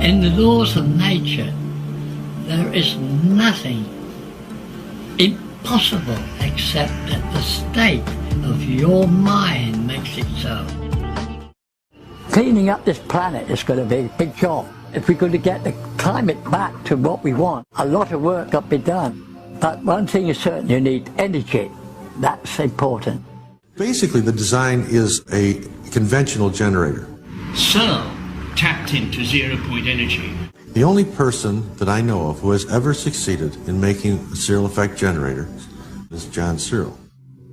In the laws of nature, there is nothing impossible except that the state of your mind makes it so. Cleaning up this planet is going to be a big job. If we're going to get the climate back to what we want, a lot of work got to be done. But one thing is certain, you need energy. That's important. Basically, the design is a conventional generator. Searle tapped into zero-point energy. The only person that I know of who has ever succeeded in making a Searle Effect generator is John Searle.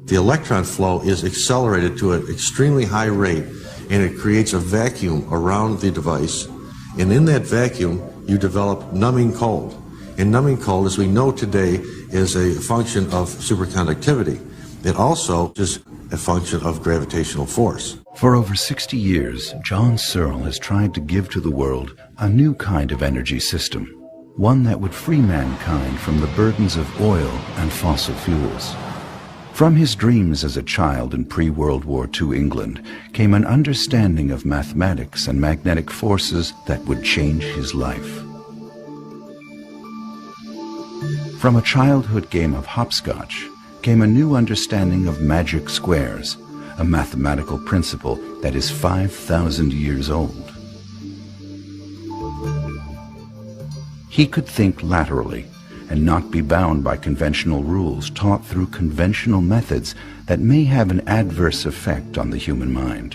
The electron flow is accelerated to an extremely high rate, and it creates a vacuum around the device. And in that vacuum, you develop numbing cold. And numbing cold, as we know today, is a function of superconductivity. It also is a function of gravitational force. For over 60 years, John Searle has tried to give to the world a new kind of energy system, one that would free mankind from the burdens of oil and fossil fuels. From his dreams as a child in pre-World War II England came an understanding of mathematics and magnetic forces that would change his life. From a childhood game of hopscotch came a new understanding of magic squares, a mathematical principle that is 5,000 years old. He could think laterally and not be bound by conventional rules taught through conventional methods that may have an adverse effect on the human mind.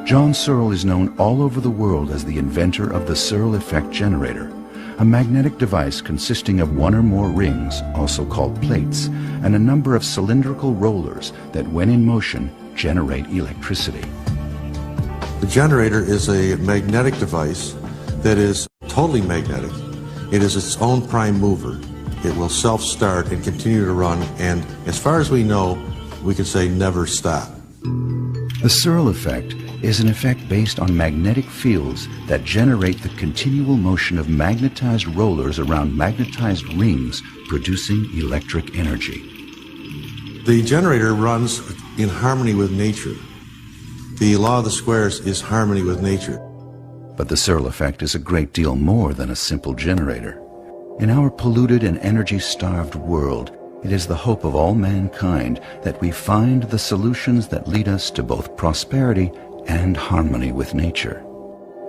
John Searle is known all over the world as the inventor of the Searle Effect generator, a magnetic device consisting of one or more rings, also called plates, and a number of cylindrical rollers that, when in motion, generate electricity. The generator is a magnetic device that is totally magnetic. It is its own prime mover. It will self-start and continue to run, and as far as we know, we can say never stop. The Searle effect is an effect based on magnetic fields that generate the continual motion of magnetized rollers around magnetized rings, producing electric energy. The generator runs in harmony with nature. The law of the squares is harmony with nature. But the Searle effect is a great deal more than a simple generator. In our polluted and energy-starved world, it is the hope of all mankind that we find the solutions that lead us to both prosperity and harmony with nature.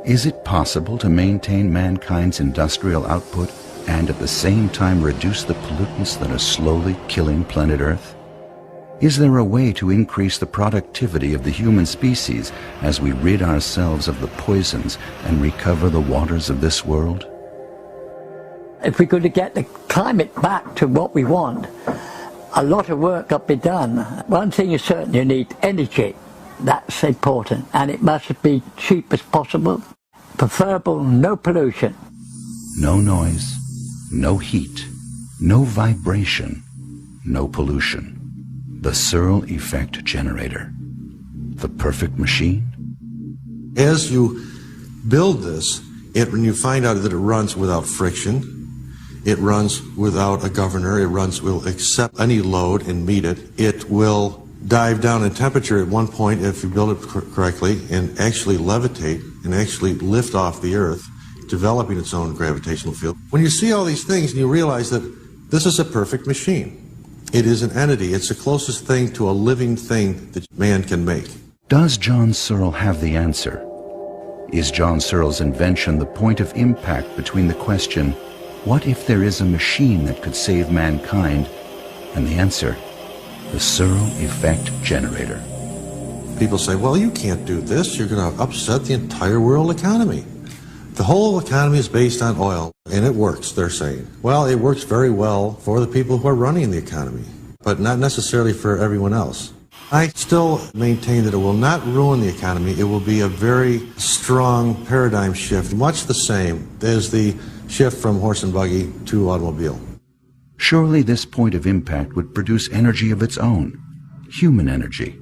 Is it possible to maintain mankind's industrial output and at the same time reduce the pollutants that are slowly killing planet Earth? Is there a way to increase the productivity of the human species as we rid ourselves of the poisons and recover the waters of this world? If we're going to get the climate back to what we want, a lot of work got to be done. One thing is certain, you need energy. That's important, and it must be cheap as possible. Preferable, no pollution. No noise, no heat, no vibration, no pollution. The Searle Effect generator. The perfect machine? As you build this, when you find out that it runs without friction, it runs without a governor, it will accept any load and meet it. It will dive down in temperature at one point if you build it correctly and actually levitate and actually lift off the Earth, developing its own gravitational field. When you see all these things and you realize that this is a perfect machine. It is an entity. It's the closest thing to a living thing that man can make. Does John Searle have the answer? Is John Searle's invention the point of impact between the question, what if there is a machine that could save mankind, and the answer, the Searle Effect generator? People say, well, you can't do this. You're going to upset the entire world economy. The whole economy is based on oil, and it works, they're saying. Well, it works very well for the people who are running the economy, but not necessarily for everyone else. I still maintain that it will not ruin the economy. It will be a very strong paradigm shift, much the same as the shift from horse and buggy to automobile. Surely this point of impact would produce energy of its own, human energy,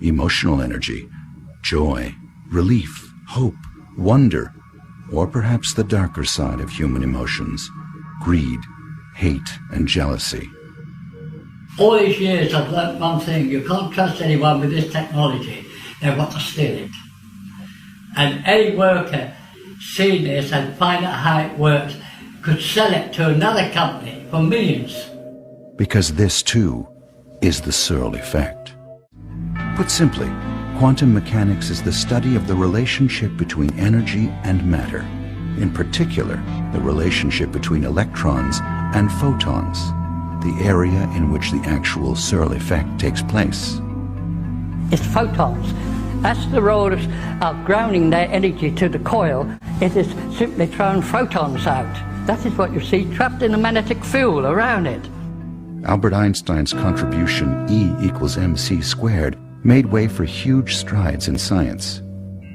emotional energy, joy, relief, hope, wonder, or perhaps the darker side of human emotions, greed, hate, and jealousy. All these years I've learnt one thing, you can't trust anyone with this technology. They want to steal it. And any worker see this and find out how it works could sell it to another company for millions. Because this, too, is the Searle Effect. Put simply, quantum mechanics is the study of the relationship between energy and matter. In particular, the relationship between electrons and photons, the area in which the actual Searle Effect takes place. It's photons. That's the role of grounding their energy to the coil. It is simply throwing photons out. That is what you see trapped in the magnetic field around it. Albert Einstein's contribution E equals mc squared made way for huge strides in science.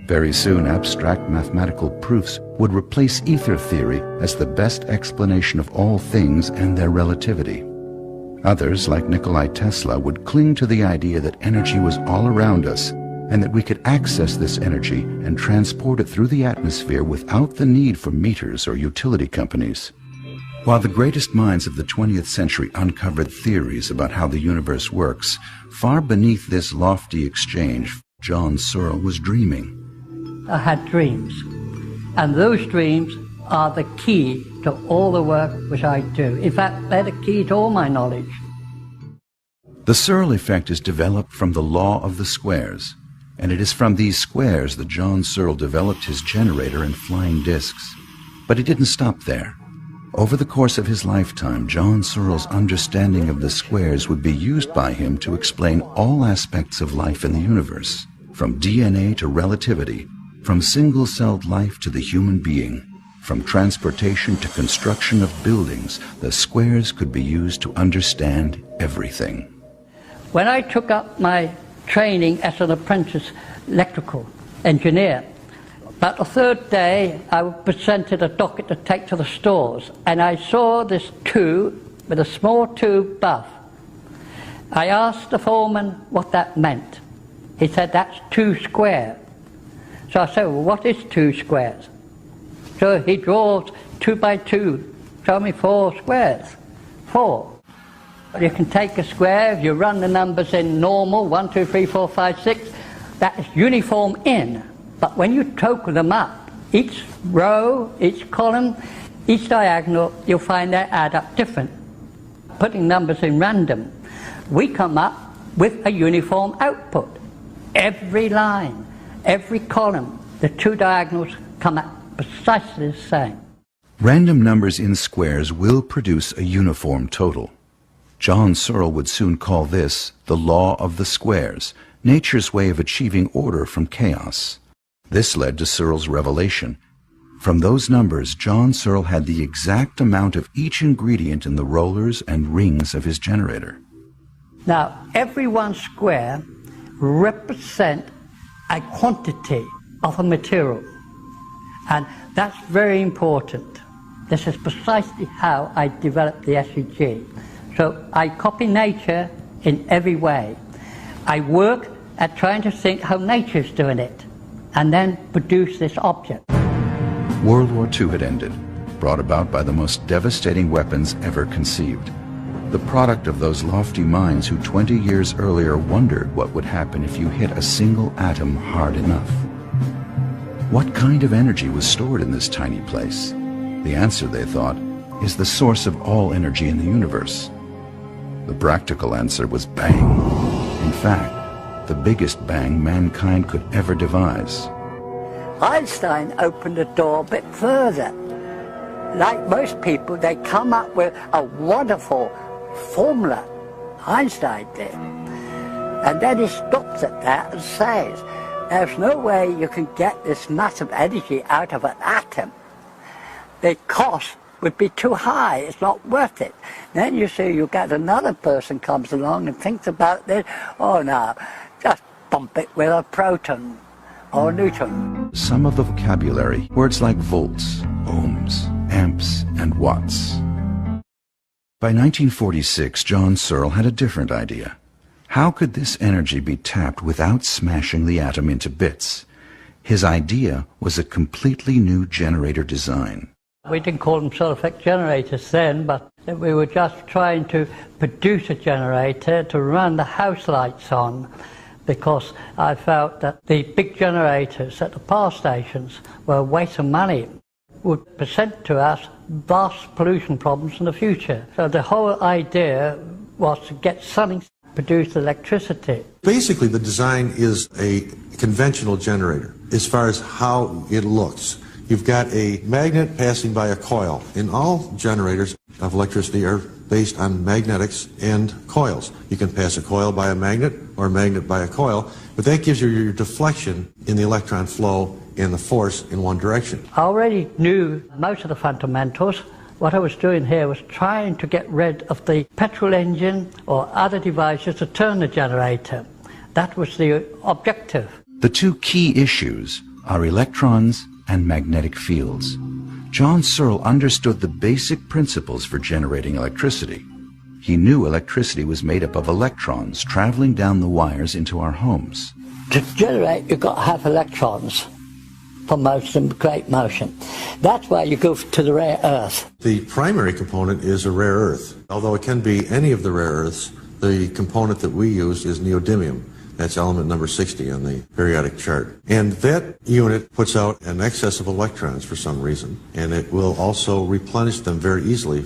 Very soon, abstract mathematical proofs would replace ether theory as the best explanation of all things and their relativity. Others, like Nikola Tesla, would cling to the idea that energy was all around us and that we could access this energy and transport it through the atmosphere without the need for meters or utility companies. While the greatest minds of the 20th century uncovered theories about how the universe works, far beneath this lofty exchange, John Searle was dreaming. I had dreams, and those dreams are the key to all the work which I do. In fact, they're the key to all my knowledge. The Searle Effect is developed from the law of the squares, and it is from these squares that John Searle developed his generator and flying discs. But he didn't stop there. Over the course of his lifetime, John Searle's understanding of the squares would be used by him to explain all aspects of life in the universe, from DNA to relativity, from single-celled life to the human being. From transportation to construction of buildings, the squares could be used to understand everything. When I took up my training as an apprentice electrical engineer, about the third day I was presented a docket to take to the stores, and I saw this tube with a small tube buff. I asked the foreman what that meant. He said, that's 2 squares. So I said, well, what is 2 squares? So he draws 2 by 2, show me 4 squares. 4. You can take a square, if you run the numbers in normal, 1, 2, 3, 4, 5, 6, that is uniform in. But when you total them up, each row, each column, each diagonal, you'll find they add up different. Putting numbers in random, we come up with a uniform output. Every line, every column, the 2 diagonals come out precisely the same. Random numbers in squares will produce a uniform total. John Searle would soon call this the law of the squares, nature's way of achieving order from chaos. This led to Searle's revelation. From those numbers, John Searle had the exact amount of each ingredient in the rollers and rings of his generator. Now, every 1 square represents a quantity of a material, and that's very important. This is precisely how I developed the SEG. So I copy nature in every way. I work at trying to think how nature's doing it, and then produce this object. World War II had ended, brought about by the most devastating weapons ever conceived. The product of those lofty minds who 20 years earlier wondered what would happen if you hit a single atom hard enough. What kind of energy was stored in this tiny place? The answer, they thought, is the source of all energy in the universe. The practical answer was bang. In fact, the biggest bang mankind could ever devise. Einstein opened the door a bit further. Like most people, they come up with a wonderful formula. Einstein did. And then he stops at that and says, there's no way you can get this massive energy out of an atom. The cost would be too high, it's not worth it. Then you see you get another person comes along and thinks about this, oh no, just pump it with a proton or a neutron. Some of the vocabulary, words like volts, ohms, amps, and watts. By 1946, John Searle had a different idea. How could this energy be tapped without smashing the atom into bits? His idea was a completely new generator design. We didn't call them Searle Effect generators then, but we were just trying to produce a generator to run the house lights on. because I felt that the big generators at the power stations were a waste of money, would present to us vast pollution problems in the future. So the whole idea was to get something to produce electricity. Basically, the design is a conventional generator as far as how it looks. You've got a magnet passing by a coil. And all generators of electricity are based on magnetics and coils. You can pass a coil by a magnet or a magnet by a coil, but that gives you your deflection in the electron flow and the force in one direction. I already knew most of the fundamentals. What I was doing here was trying to get rid of the petrol engine or other devices to turn the generator. That was the objective. The two key issues are electrons and magnetic fields. John Searle understood the basic principles for generating electricity. He knew electricity was made up of electrons traveling down the wires into our homes. To generate, you've got to have electrons for motion, great motion. That's why you go to the rare earth. The primary component is a rare earth. Although it can be any of the rare earths, the component that we use is neodymium. That's element number 60 on the periodic chart. And that unit puts out an excess of electrons for some reason, and it will also replenish them very easily.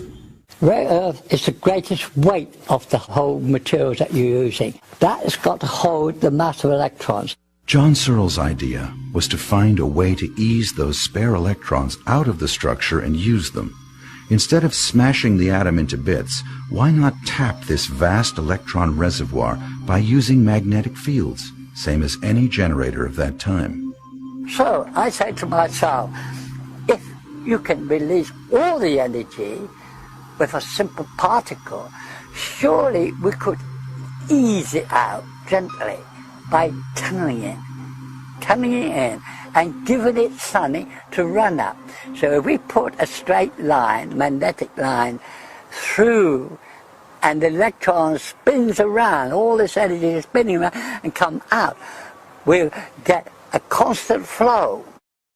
Rare earth is the greatest weight of the whole materials that you're using. That has got to hold the mass of electrons. John Searle's idea was to find a way to ease those spare electrons out of the structure and use them. Instead of smashing the atom into bits, why not tap this vast electron reservoir by using magnetic fields, same as any generator of that time? So I say to myself, if you can release all the energy with a simple particle, surely we could ease it out gently by tunneling it in and giving it something to run up. So if we put a straight line, magnetic line, through, and the electron spins around, all this energy is spinning around and come out, we'll get a constant flow.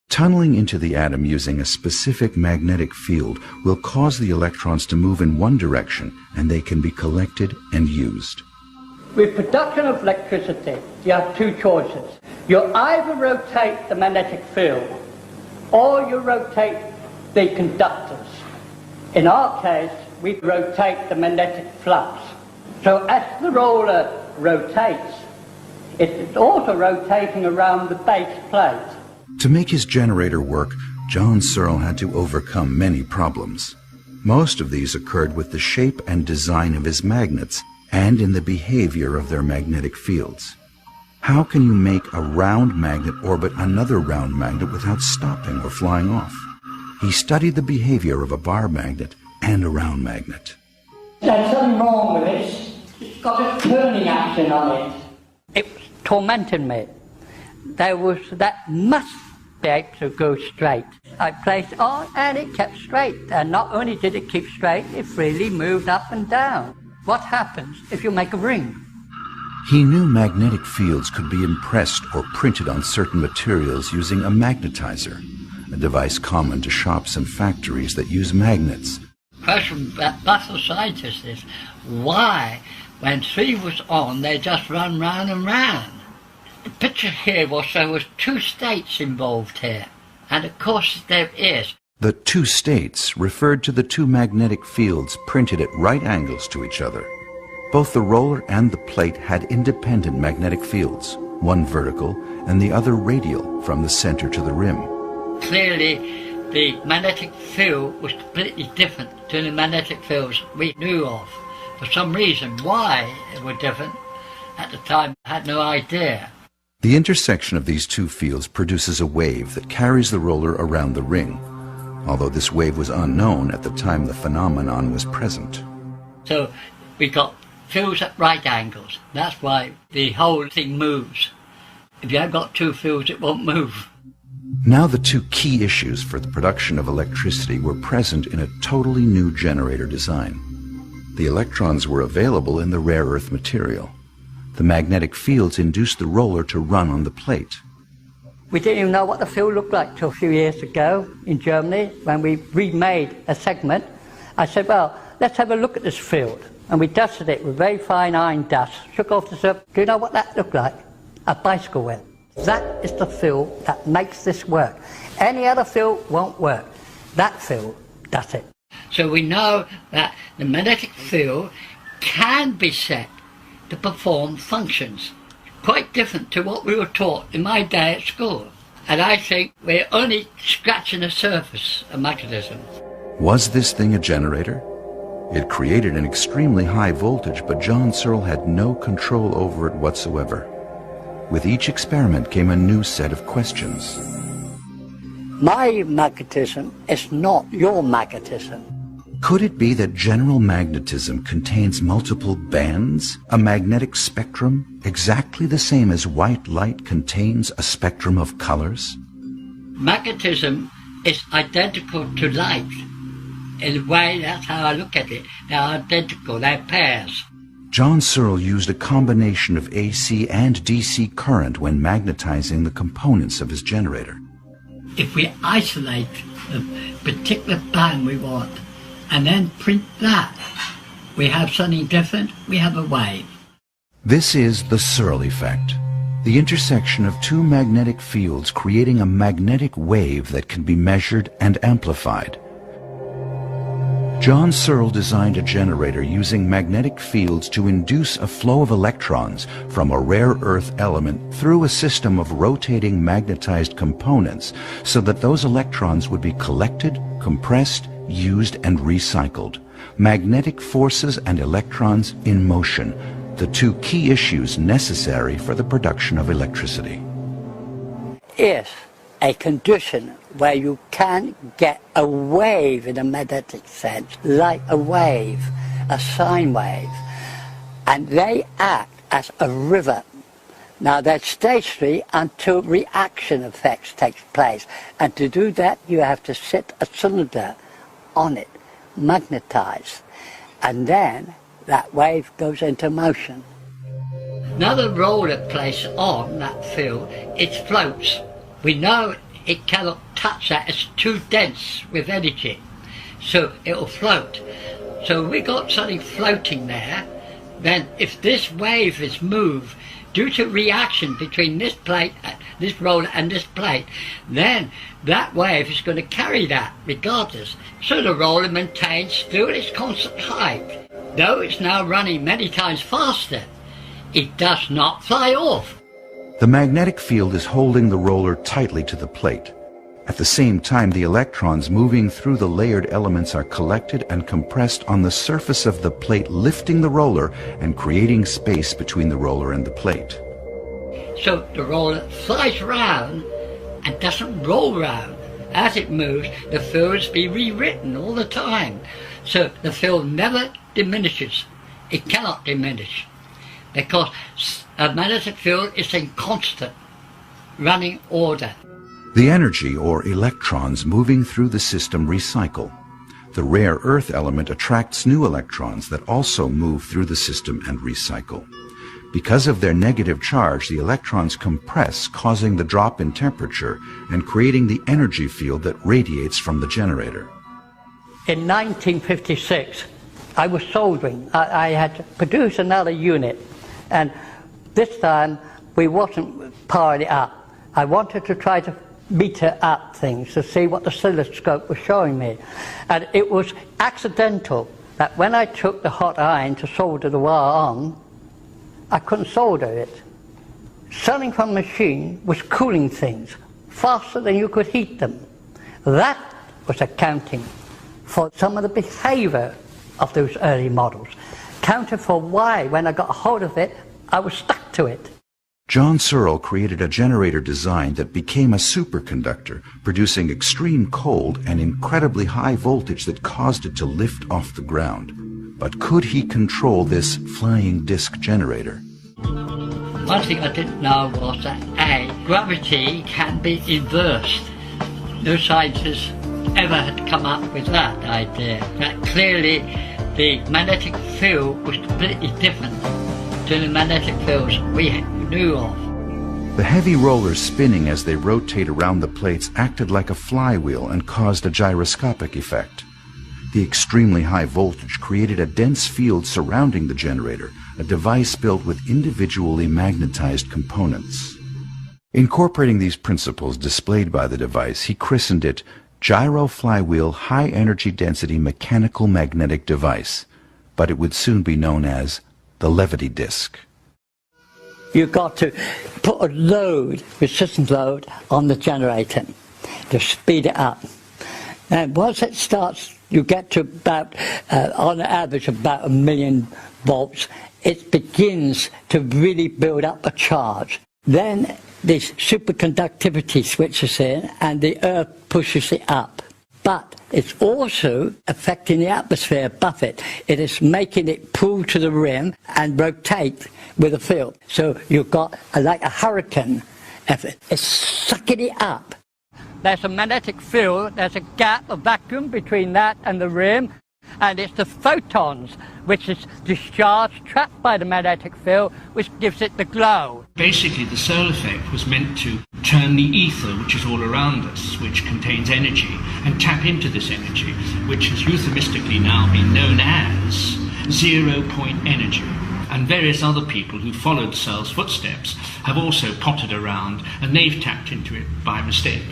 Tunneling into the atom using a specific magnetic field will cause the electrons to move in one direction, and they can be collected and used. With production of electricity, you have two choices. You either rotate the magnetic field or you rotate the conductors. In our case, we rotate the magnetic flux. So as the roller rotates, it's also rotating around the base plate. To make his generator work, John Searle had to overcome many problems. Most of these occurred with the shape and design of his magnets and in the behavior of their magnetic fields. How can you make a round magnet orbit another round magnet without stopping or flying off? He studied the behavior of a bar magnet and a round magnet. There's something wrong with this. It's got a turning action on it. It was tormenting me. That must be able to go straight. I placed it on and it kept straight. And not only did it keep straight, it freely moved up and down. What happens if you make a ring? He knew magnetic fields could be impressed or printed on certain materials using a magnetizer, a device common to shops and factories that use magnets. The question that baffles scientists is why, when 3 was on, they just run round and round. The picture here was there was 2 states involved here, and of course there is. The 2 states referred to the 2 magnetic fields printed at right angles to each other. Both the roller and the plate had independent magnetic fields, one vertical and the other radial from the center to the rim. Clearly, the magnetic field was completely different to the magnetic fields we knew of. For some reason, why they were different, at the time I had no idea. The intersection of these 2 fields produces a wave that carries the roller around the ring, although this wave was unknown at the time the phenomenon was present. So we got fields at right angles. That's why the whole thing moves. If you haven't got 2 fields, it won't move. Now the 2 key issues for the production of electricity were present in a totally new generator design. The electrons were available in the rare earth material. The magnetic fields induced the roller to run on the plate. We didn't even know what the field looked like till a few years ago in Germany when we remade a segment. I said, well, let's have a look at this field. And we dusted it with very fine iron dust, shook off the surface. Do you know what that looked like? a bicycle wheel. That is the field that makes this work. Any other field won't work. That field does it. So we know that the magnetic field can be set to perform functions quite different to what we were taught in my day at school. And I think we're only scratching the surface of magnetism. Was this thing a generator? It created an extremely high voltage, but John Searle had no control over it whatsoever. With each experiment came a new set of questions. My magnetism is not your magnetism. Could it be that general magnetism contains multiple bands, a magnetic spectrum, exactly the same as white light contains a spectrum of colors? Magnetism is identical to light. In a way, that's how I look at it. They're identical, they're pairs. John Searle used a combination of AC and DC current when magnetizing the components of his generator. If we isolate the particular band we want and then print that, we have something different, we have a wave. This is the Searle Effect, the intersection of two magnetic fields creating a magnetic wave that can be measured and amplified. John Searle designed a generator using magnetic fields to induce a flow of electrons from a rare earth element through a system of rotating magnetized components so that those electrons would be collected, compressed, used, and recycled. Magnetic forces and electrons in motion, the two key issues necessary for the production of electricity. Is a condition where you can get a wave in a magnetic sense, like a wave, a sine wave, and they act as a river. Now they're stationary until reaction effects takes place, and to do that you have to sit a cylinder on it, magnetize, and then that wave goes into motion. Now the roller placed on that field, it floats. We know it cannot touch that, it's too dense with energy, so it'll float. So we got something floating there, then if this wave is moved due to reaction between this plate, this roller and this plate, then that wave is going to carry that regardless. So the roller maintains still its constant height. Though it's now running many times faster, it does not fly off. The magnetic field is holding the roller tightly to the plate. At the same time, the electrons moving through the layered elements are collected and compressed on the surface of the plate, lifting the roller and creating space between the roller and the plate. So the roller flies round and doesn't roll round. As it moves, the fields be rewritten all the time. So the field never diminishes. It cannot diminish, because a magnetic field is in constant running order. The energy, or electrons, moving through the system recycle. The rare earth element attracts new electrons that also move through the system and recycle. Because of their negative charge, the electrons compress, causing the drop in temperature and creating the energy field that radiates from the generator. In 1956, I was soldering. I had to produce another unit, and this time we wasn't powering it up. I wanted to try to meter up things to see what the oscilloscope was showing me. And it was accidental that when I took the hot iron to solder the wire on, I couldn't solder it. Something from the machine was cooling things faster than you could heat them. That was accounting for some of the behavior of those early models. Counted for why, when I got a hold of it, I was stuck to it. John Searle created a generator design that became a superconductor, producing extreme cold and incredibly high voltage that caused it to lift off the ground. But could he control this flying disc generator? One thing I didn't know was that gravity can be inversed. No scientists ever had come up with that idea. That clearly the magnetic field was completely different to the magnetic fields we knew of. The heavy rollers spinning as they rotate around the plates acted like a flywheel and caused a gyroscopic effect. The extremely high voltage created a dense field surrounding the generator, a device built with individually magnetized components. Incorporating these principles displayed by the device, he christened it Gyro Flywheel High Energy Density Mechanical Magnetic Device, but it would soon be known as the Levity Disc. You've got to put a load, resistance load, on the generator to speed it up. And once it starts, you get to about, on average, about 1 million volts. It begins to really build up a charge. Then this superconductivity switches in and the Earth pushes it up. But it's also affecting the atmosphere above it. It is making it pull to the rim and rotate with the field. So you've got like a hurricane effort. It's sucking it up. There's a magnetic field, there's a gap, a vacuum between that and the rim, and it's the photons which is discharged, trapped by the magnetic field, which gives it the glow. Basically, the Searle Effect was meant to turn the ether, which is all around us, which contains energy, and tap into this energy, which has euphemistically now been known as zero-point energy. And various other people who followed Searle's footsteps have also potted around, and they've tapped into it by mistake.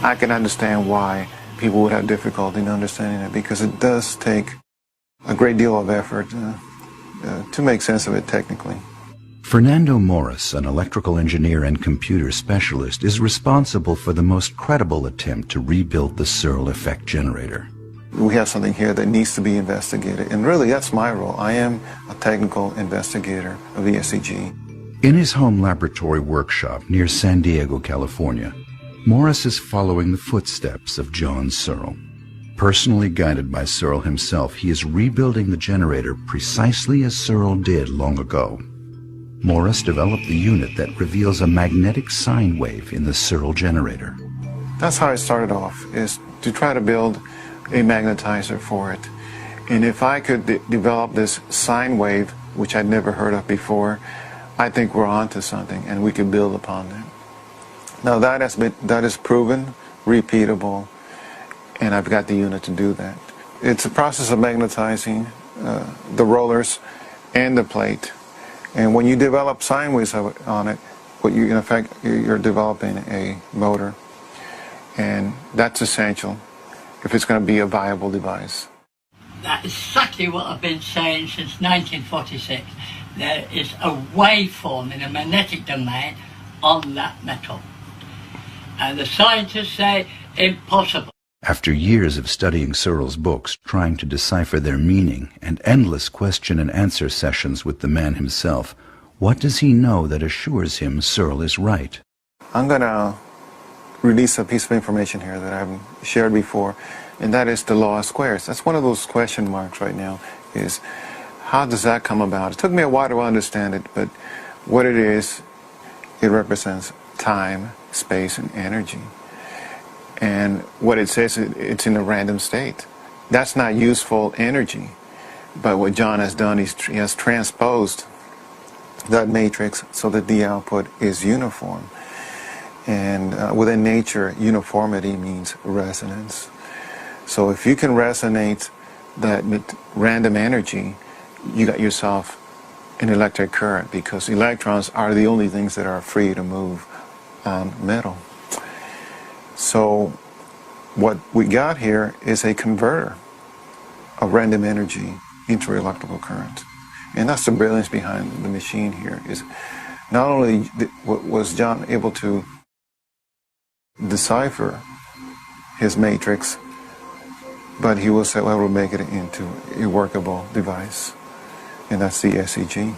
I can understand why people would have difficulty in understanding it, because it does take a great deal of effort to make sense of it technically. Fernando Morris, an electrical engineer and computer specialist, is responsible for the most credible attempt to rebuild the Searle Effect generator. We have something here that needs to be investigated, and really that's my role. I am a technical investigator of the SEG. In his home laboratory workshop near San Diego, California, Morris is following the footsteps of John Searle. Personally guided by Searle himself, he is rebuilding the generator precisely as Searle did long ago. Morris developed the unit that reveals a magnetic sine wave in the Searle generator. That's how it started off, is to try to build a magnetizer for it. And if I could develop this sine wave, which I'd never heard of before, I think we're onto something, and we could build upon that. Now that is proven, repeatable, and I've got the unit to do that. It's a process of magnetizing the rollers and the plate. And when you develop sine waves on it, in effect, you're developing a motor. And that's essential if it's going to be a viable device. That's exactly what I've been saying since 1946. There is a waveform in the magnetic domain on that metal. And the scientists say impossible. After years of studying Searle's books, trying to decipher their meaning, and endless question and answer sessions with the man himself, what does he know that assures him Searle is right? I'm going to release a piece of information here that I haven't shared before, and that is the law of squares. That's one of those question marks right now, is how does that come about? It took me a while to understand it, but what it is, it represents time, space, and energy. And what it says, it's in a random state. That's not useful energy. But what John has done is he has transposed that matrix so that the output is uniform. And within nature, uniformity means resonance. So if you can resonate that random energy, you got yourself an electric current, because electrons are the only things that are free to move on metal. So what we got here is a converter of random energy into electrical current. And that's the brilliance behind the machine here, is not only was John able to decipher his matrix, but he was able to make it into a workable device, and that's the SEG.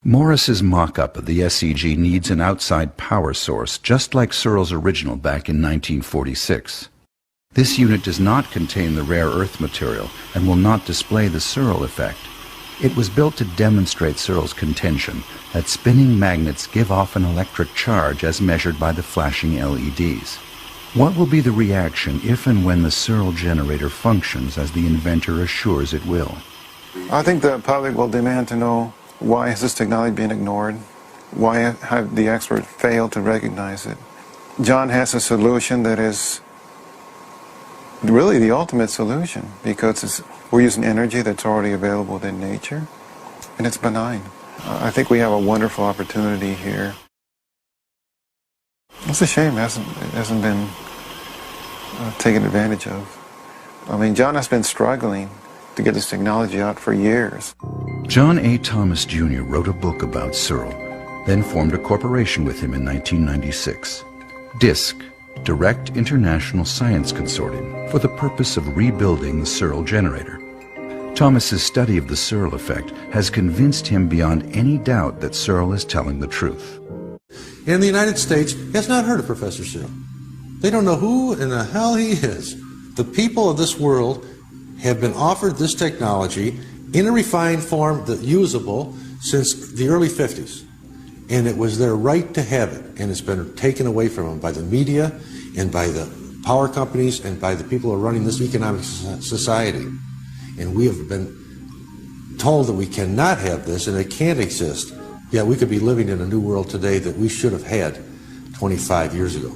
Morris's mock-up of the SEG needs an outside power source, just like Searle's original back in 1946. This unit does not contain the rare earth material and will not display the Searle effect. It was built to demonstrate Searle's contention that spinning magnets give off an electric charge as measured by the flashing LEDs. What will be the reaction if and when the Searle generator functions as the inventor assures it will? I think the public will demand to know, why has this technology been ignored? Why have the experts failed to recognize it? John has a solution that is really the ultimate solution, because we're using energy that's already available within nature. and it's benign. I think we have a wonderful opportunity here. It's a shame it hasn't been taken advantage of. I mean, John has been struggling to get this technology out for years. John A. Thomas Jr. wrote a book about Searle, then formed a corporation with him in 1996, DISC, Direct International Science Consortium, for the purpose of rebuilding the Searle generator. Thomas's study of the Searle effect has convinced him beyond any doubt that Searle is telling the truth. And the United States has not heard of Professor Searle. They don't know who in the hell he is. The people of this world have been offered this technology in a refined form, usable, since the early 50s. And it was their right to have it, and it's been taken away from them by the media and by the power companies and by the people who are running this economic society. And we have been told that we cannot have this and it can't exist. Yeah, we could be living in a new world today that we should have had 25 years ago.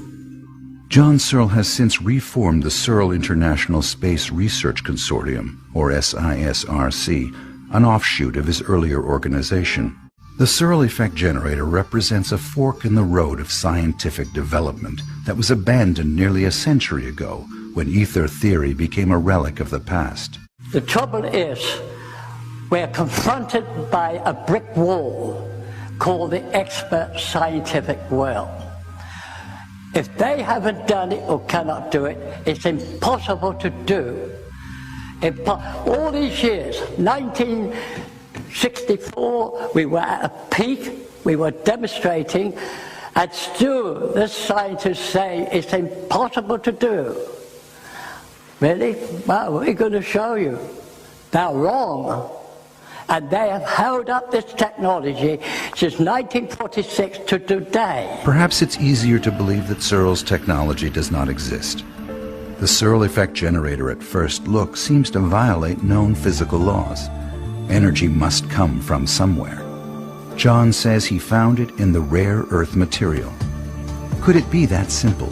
John Searle has since reformed the Searle International Space Research Consortium, or SISRC, an offshoot of his earlier organization. The Searle Effect generator represents a fork in the road of scientific development that was abandoned nearly a century ago when ether theory became a relic of the past. The trouble is, we're confronted by a brick wall called the expert scientific world. If they haven't done it or cannot do it, it's impossible to do. All these years, 1964, we were at a peak, we were demonstrating, and still the scientists say it's impossible to do. Really? Well, we're going to show you. They're wrong. And they have held up this technology since 1946 to today. Perhaps it's easier to believe that Searle's technology does not exist. The Searle Effect generator at first look seems to violate known physical laws. Energy must come from somewhere. John says he found it in the rare earth material. Could it be that simple?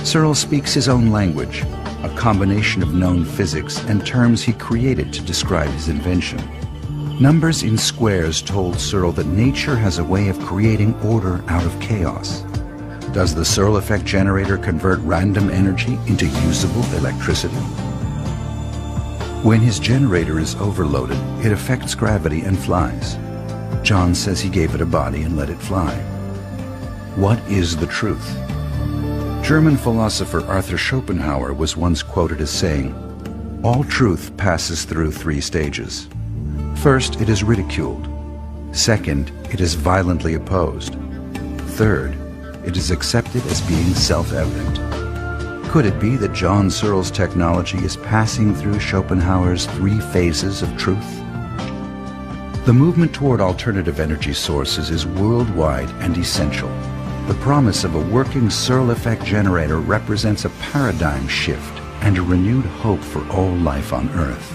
Searle speaks his own language, a combination of known physics and terms he created to describe his invention. Numbers in squares told Searle that nature has a way of creating order out of chaos. Does the Searle Effect generator convert random energy into usable electricity? When his generator is overloaded, it affects gravity and flies. John says he gave it a body and let it fly. What is the truth? German philosopher Arthur Schopenhauer was once quoted as saying, "All truth passes through 3 stages. First, it is ridiculed. Second, it is violently opposed. Third, it is accepted as being self-evident." Could it be that John Searle's technology is passing through Schopenhauer's 3 phases of truth? The movement toward alternative energy sources is worldwide and essential. The promise of a working Searle Effect generator represents a paradigm shift and a renewed hope for all life on Earth.